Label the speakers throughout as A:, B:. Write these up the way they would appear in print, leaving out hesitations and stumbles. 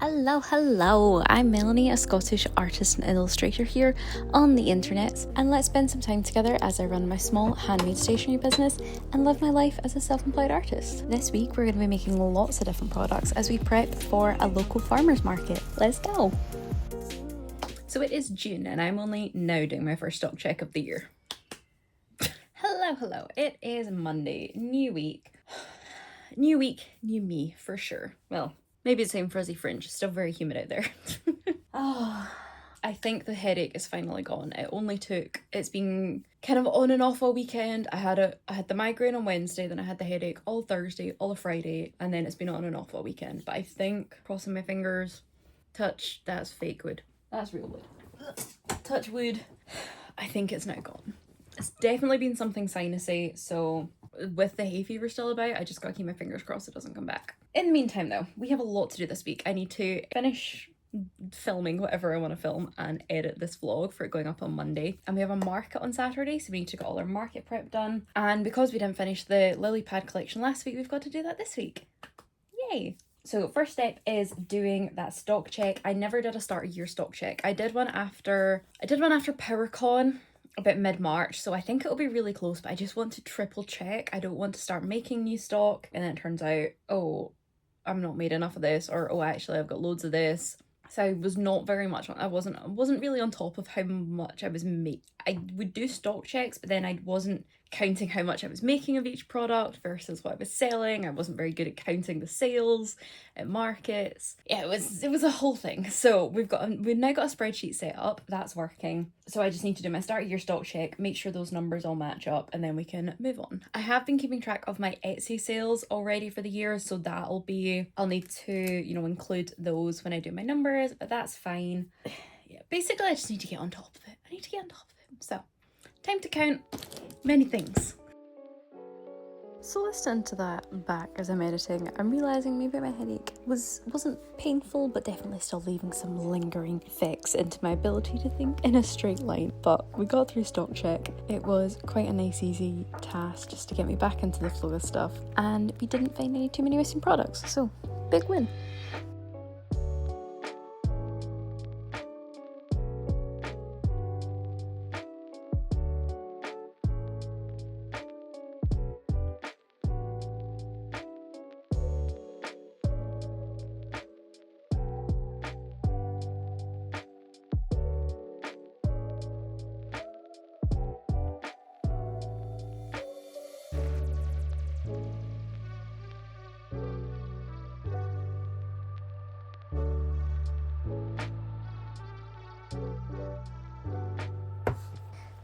A: Hello, I'm Melanie, a Scottish artist and illustrator here on the internet, and let's spend some time together as I run my small handmade stationery business and live my life as a self-employed artist. This week we're going to be making lots of different products as we prep for a local farmers market. Let's go! So it is June and I'm only now doing my first stock check of the year. Hello, it is Monday, new week. New week, new me, for sure. Well, maybe the same frizzy fringe, still very humid out there. I think the headache is finally gone. It's been kind of on and off all weekend. I had the migraine on Wednesday, then I had the headache all Thursday, all of Friday, and then it's been on and off all weekend. But I think, crossing my fingers, touch, that's fake wood. That's real wood. Touch wood, I think it's now gone. It's definitely been something sinusy, so with the hay fever still about, I just gotta keep my fingers crossed it doesn't come back. In the meantime though, we have a lot to do this week. I need to finish filming whatever I want to film and edit this vlog for it going up on Monday. And we have a market on Saturday, so we need to get all our market prep done. And because we didn't finish the lily pad collection last week, we've got to do that this week. Yay! So first step is doing that stock check. I never did a start of year stock check. I did one after PowerCon about mid-March, so I think it'll be really close, but I just want to triple check. I don't want to start making new stock and then it turns out, oh, I'm not made enough of this, or oh, actually I've got loads of this. So I was not very much I wasn't really on top of how much I was I would do stock checks, but then I wasn't counting how much I was making of each product versus what I was selling. I wasn't very good at counting the sales at markets. Yeah, it was a whole thing. So we've now got a spreadsheet set up that's working. So I just need to do my start of year stock check, make sure those numbers all match up, and then we can move on. I have been keeping track of my Etsy sales already for the year, so I'll need to, include those when I do my numbers, but that's fine. Yeah, basically I just need to get on top of it. So, time to count many things. So listening to that back as I'm editing, I'm realising maybe my headache wasn't painful, but definitely still leaving some lingering effects into my ability to think in a straight line. But we got through stock check. It was quite a nice, easy task just to get me back into the flow of stuff, and we didn't find too many missing products, so big win.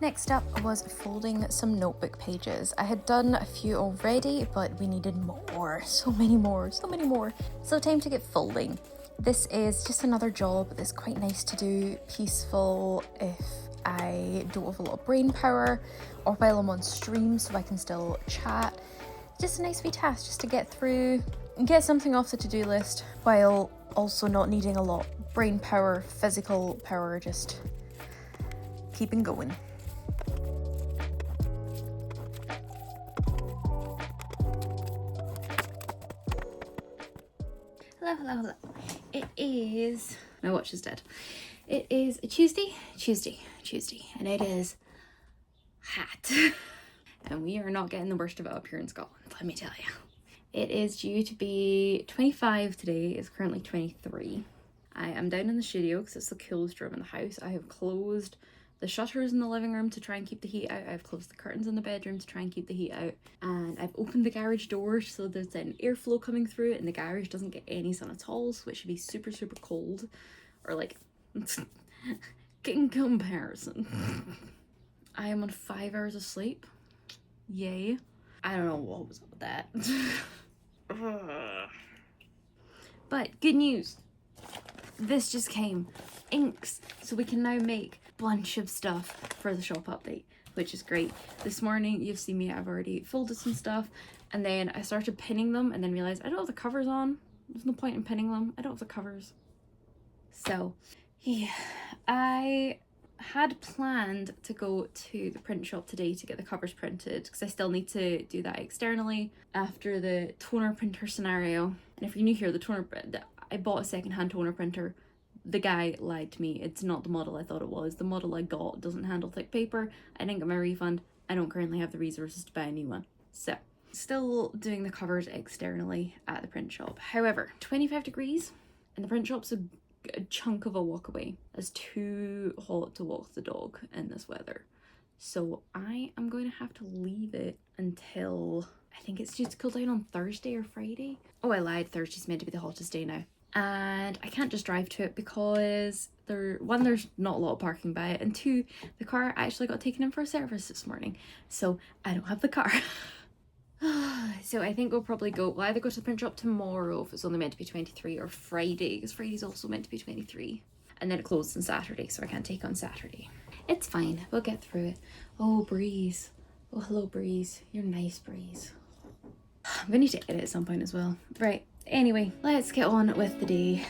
A: Next up was folding some notebook pages. I had done a few already, but we needed more. So many more. So time to get folding. This is just another job that's quite nice to do, peaceful if I don't have a lot of brain power, or while I'm on stream so I can still chat. Just a nice wee task just to get through and get something off the to-do list while also not needing a lot of brain power, physical power, just keeping going. Hello. It is... My watch is dead. It is Tuesday, and it is hot. And we are not getting the worst of it up here in Scotland, let me tell you. It is due to be 25 today. It's currently 23. I am down in the studio because it's the coolest room in the house. I have closed the shutters in the living room to try and keep the heat out. I've closed the curtains in the bedroom to try and keep the heat out. And I've opened the garage door so there's an airflow coming through it and the garage doesn't get any sun at all, so it should be super, super cold. Or like, in comparison. I am on 5 hours of sleep. Yay. I don't know what was up with that. But good news. This just came. Inks. So we can now make bunch of stuff for the shop update, which is great. This morning you've seen me, I've already folded some stuff, and then I started pinning them and then realized I don't have the covers on. There's no point in pinning them. I don't have the covers. So yeah, I had planned to go to the print shop today to get the covers printed because I still need to do that externally after the toner printer scenario. And if you're new here, the toner, I bought a secondhand toner printer. The guy lied to me. It's not the model I thought it was. The model I got doesn't handle thick paper. I didn't get my refund. I don't currently have the resources to buy a new one. So, still doing the covers externally at the print shop. However, 25 degrees and the print shop's a chunk of a walk away. It's too hot to walk the dog in this weather. So I am going to have to leave it until, I think it's due to cool down on Thursday or Friday. Oh, I lied. Thursday's meant to be the hottest day now. And I can't just drive to it because there's not a lot of parking by it, and two, the car actually got taken in for a service this morning, so I don't have the car. So I think we'll either go to the print shop tomorrow if it's only meant to be 23, or Friday, because Friday's also meant to be 23. And then it closes on Saturday, so I can't take on Saturday. It's fine, we'll get through it. Oh, Breeze. Oh, hello, Breeze. You're nice, Breeze. I'm gonna need to edit at some point as well. Right. Anyway, let's get on with the day.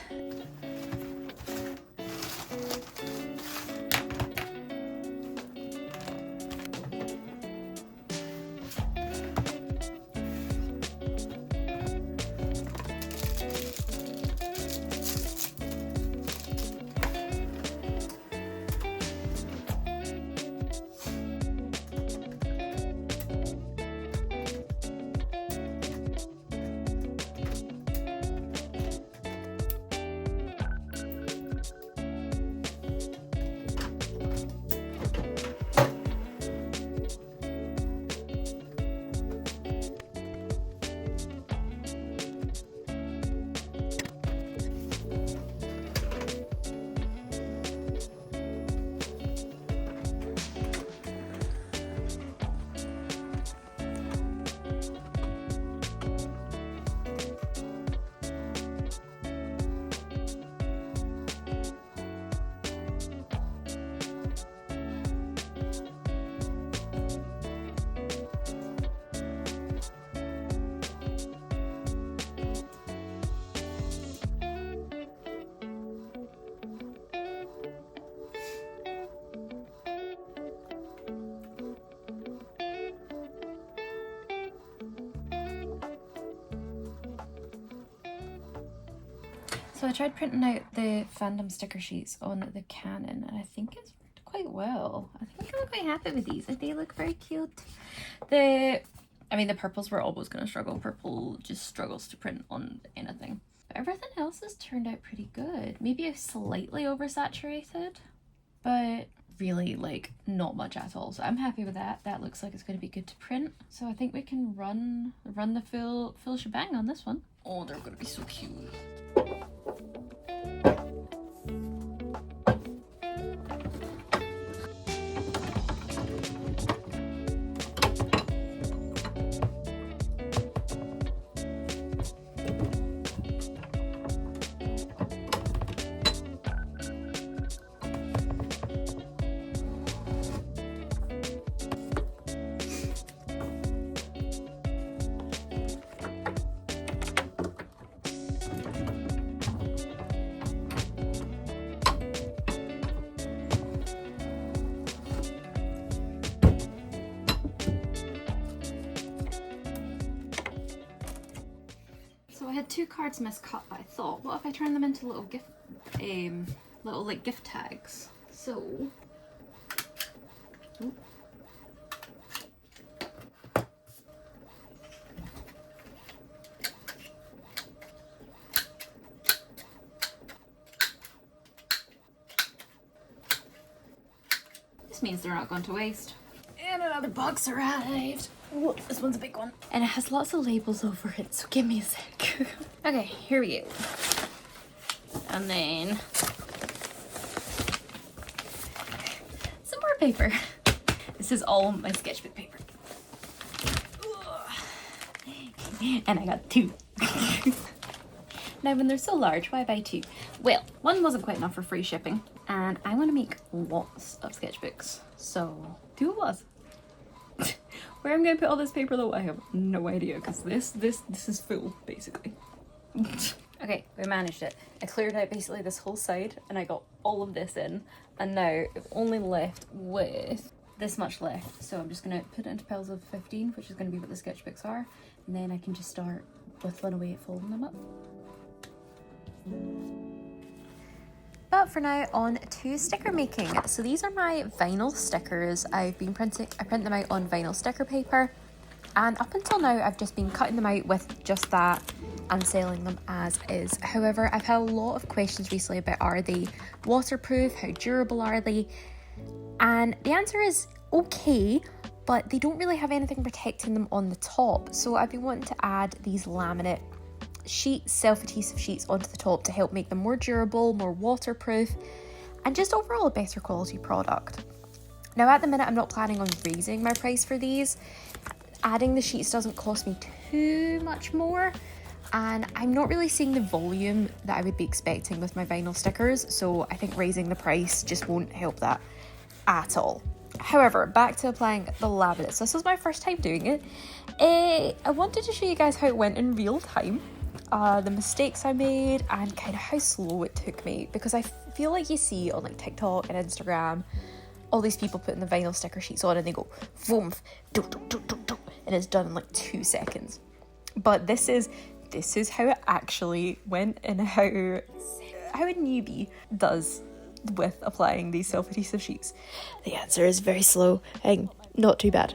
A: So I tried printing out the fandom sticker sheets on the Canon, and I think it's worked quite well. I think I'm quite happy with these. They look very cute. The purples were always going to struggle. Purple just struggles to print on anything. But everything else has turned out pretty good. Maybe I've slightly oversaturated, but really, like, not much at all. So I'm happy with that. That looks like it's going to be good to print. So I think we can run the full shebang on this one. Oh, they're going to be so cute. So I had 2 cards miscut, but I thought, what if I turn them into little gift tags? So, this means they're not going to waste. And another box arrived. Oh, this one's a big one. And it has lots of labels over it, so give me a sec. Okay, here we go. And then some more paper. This is all my sketchbook paper. And I got 2. Now, when they're so large, why buy 2? Well, one wasn't quite enough for free shipping, and I want to make lots of sketchbooks, so 2 it was. Where I'm going to put all this paper though, I have no idea, because this is full, basically. Okay, we managed it. I cleared out basically this whole side, and I got all of this in, and now I've only left with this much left. So I'm just going to put it into piles of 15, which is going to be what the sketchbooks are, and then I can just start whittling away at folding them up. But for now, on to sticker making. So these are my vinyl stickers. I print them out on vinyl sticker paper, and up until now I've just been cutting them out with just that and selling them as is. However, I've had a lot of questions recently about, are they waterproof, how durable are they? And the answer is okay, but they don't really have anything protecting them on the top. So I've been wanting to add these laminate sheets, self-adhesive sheets onto the top to help make them more durable, more waterproof, and just overall a better quality product. Now at the minute I'm not planning on raising my price for these. Adding the sheets doesn't cost me too much more, and I'm not really seeing the volume that I would be expecting with my vinyl stickers, so I think raising the price just won't help that at all. However, back to applying the laminates. This was my first time doing it. I wanted to show you guys how it went in real time, the mistakes I made, and kind of how slow it took me, because I feel like you see on like TikTok and Instagram all these people putting the vinyl sticker sheets on and they go vroom, and it's done in like 2 seconds. But this is how it actually went, and how a newbie does with applying these self-adhesive sheets. The answer is very slow and not too bad.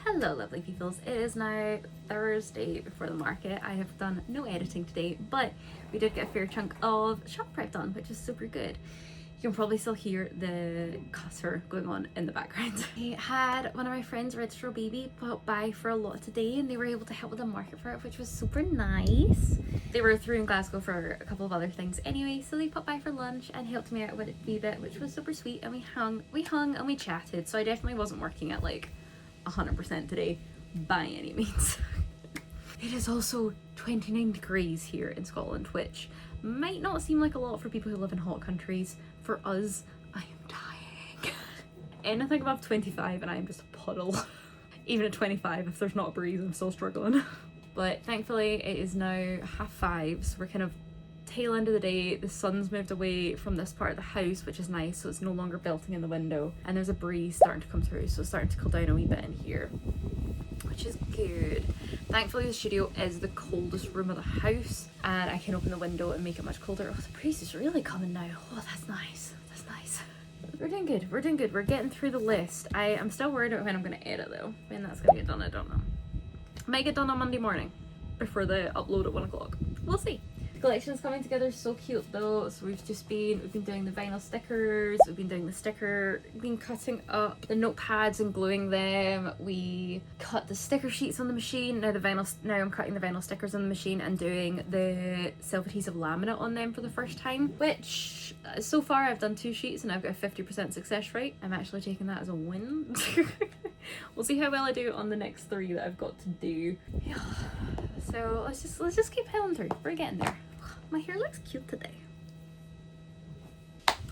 A: Hello lovely peoples, it is now Thursday before the market. I have done no editing today, but we did get a fair chunk of shop prep done, which is super good. You can probably still hear the cutter going on in the background. I had one of my friends register a baby pop by for a lot today, and they were able to help with the market for it, which was super nice. They were through in Glasgow for a couple of other things anyway, so they popped by for lunch and helped me out with it a wee bit, which was super sweet. And we hung and we chatted, so I definitely wasn't working at like 100% today by any means. It is also 29 degrees here in Scotland, which might not seem like a lot for people who live in hot countries. For us, I am dying. Anything above 25 and I am just a puddle. Even at 25, if there's not a breeze, I'm still struggling. But thankfully it is now 5:30, so we're kind of tail end of the day. The sun's moved away from this part of the house, which is nice, so it's no longer belting in the window, and there's a breeze starting to come through, so it's starting to cool down a wee bit in here, which is good. Thankfully the studio is the coldest room of the house, and I can open the window and make it much colder. Oh, the breeze is really coming now. Oh, that's nice. That's nice. We're doing good. We're doing good. We're getting through the list. I am still worried about when I'm going to edit though. When that's going to get done, I don't know. Might get done on Monday morning before the upload at 1 o'clock. We'll see. Collection's coming together so cute though. So we've been doing the vinyl stickers, we've been doing been cutting up the notepads and gluing them. We cut the sticker sheets on the machine. Now I'm cutting the vinyl stickers on the machine and doing the self-adhesive laminate on them for the first time, which so far I've done 2 sheets and I've got a 50% success rate. I'm actually taking that as a win. We'll see how well I do on the next 3 that I've got to do. Yeah. So let's just keep piling through. We're getting there. My hair looks cute today.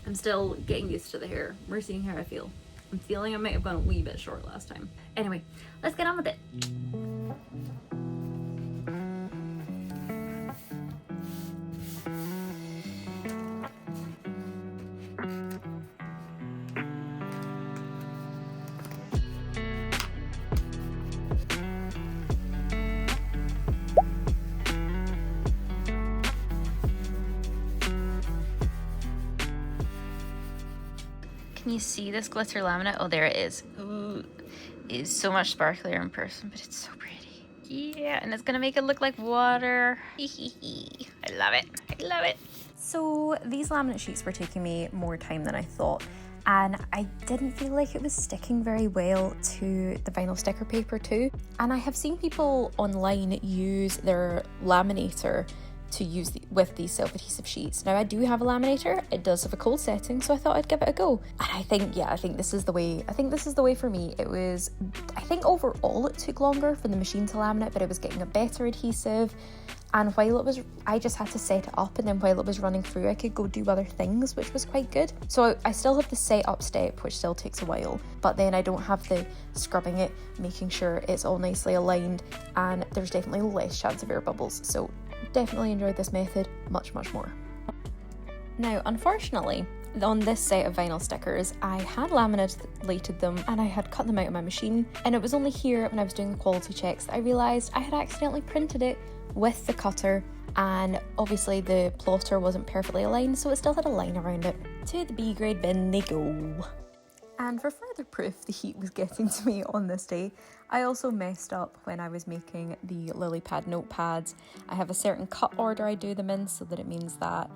A: I'm still getting used to the hair. We're seeing how I feel. I'm feeling I might have gone a wee bit short last time. Anyway, let's get on with it.
B: Can you see this glitter laminate? Oh, there it is. Ooh, it is so much sparklier in person, but it's so pretty. Yeah, and it's gonna make it look like water. I love it. I love it. So these laminate sheets were taking me more time than I thought, and I didn't feel like it was sticking very well to the vinyl sticker paper too. And I have seen people online use their laminator to use with these self-adhesive sheets. Now I do have a laminator, it does have a cold setting, so I thought I'd give it a go. And I think this is the way. I think this is the way for me. I think overall it took longer for the machine to laminate, but it was getting a better adhesive. And I just had to set it up, and then while it was running through, I could go do other things, which was quite good. So I still have the setup step, which still takes a while, but then I don't have the scrubbing it, making sure it's all nicely aligned, and there's definitely less chance of air bubbles. So definitely enjoyed this method much more. Now, unfortunately, on this set of vinyl stickers, I had laminated them and I had cut them out of my machine, and it was only here when I was doing the quality checks that I realised I had accidentally printed it with the cutter, and obviously the plotter wasn't perfectly aligned, so it still had a line around it. To the B grade bin they go. And for further proof the heat was getting to me on this day, I also messed up when I was making the lily pad notepads. I have a certain cut order I do them in, so that it means that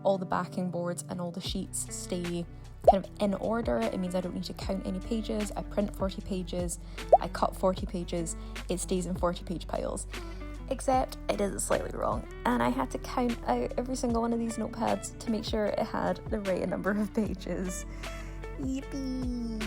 B: all the backing boards and all the sheets stay kind of in order. It means I don't need to count any pages. I print 40 pages, I cut 40 pages, it stays in 40-page piles. Except I did it slightly wrong, and I had to count out every single one of these notepads to make sure it had the right number of pages. Yippee!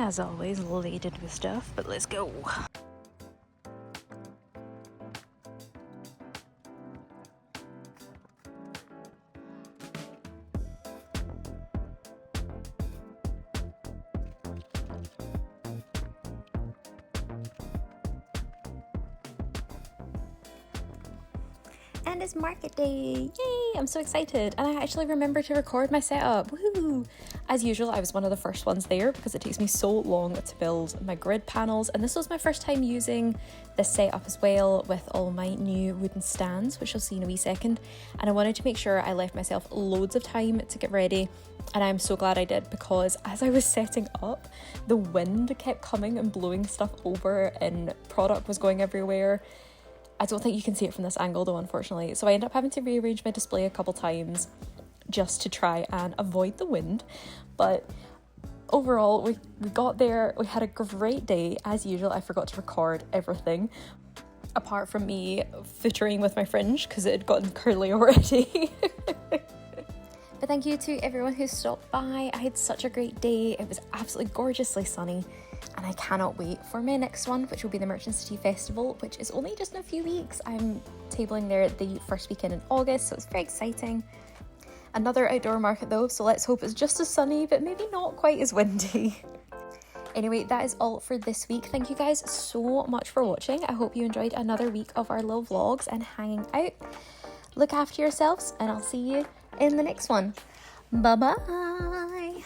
B: As always, loaded with stuff, but let's go. And it's market day! Yay! I'm so excited, and I actually remembered to record my setup. Woohoo! As usual, I was one of the first ones there because it takes me so long to build my grid panels, and this was my first time using this setup as well with all my new wooden stands, which you'll see in a wee second. And I wanted to make sure I left myself loads of time to get ready, and I'm so glad I did, because as I was setting up, the wind kept coming and blowing stuff over, and product was going everywhere. I don't think you can see it from this angle though, unfortunately. So I ended up having to rearrange my display a couple times just to try and avoid the wind. But overall, we got there, we had a great day. As usual, I forgot to record everything, apart from me footering with my fringe because it had gotten curly already. But thank you to everyone who stopped by. I had such a great day. It was absolutely gorgeously sunny, and I cannot wait for my next one, which will be the Merchant City Festival, which is only just in a few weeks. I'm tabling there the first weekend in August, so it's very exciting. Another outdoor market though, so let's hope it's just as sunny, but maybe not quite as windy. Anyway, that is all for this week. Thank you guys so much for watching. I hope you enjoyed another week of our little vlogs and hanging out. Look after yourselves, and I'll see you in the next one. Bye bye.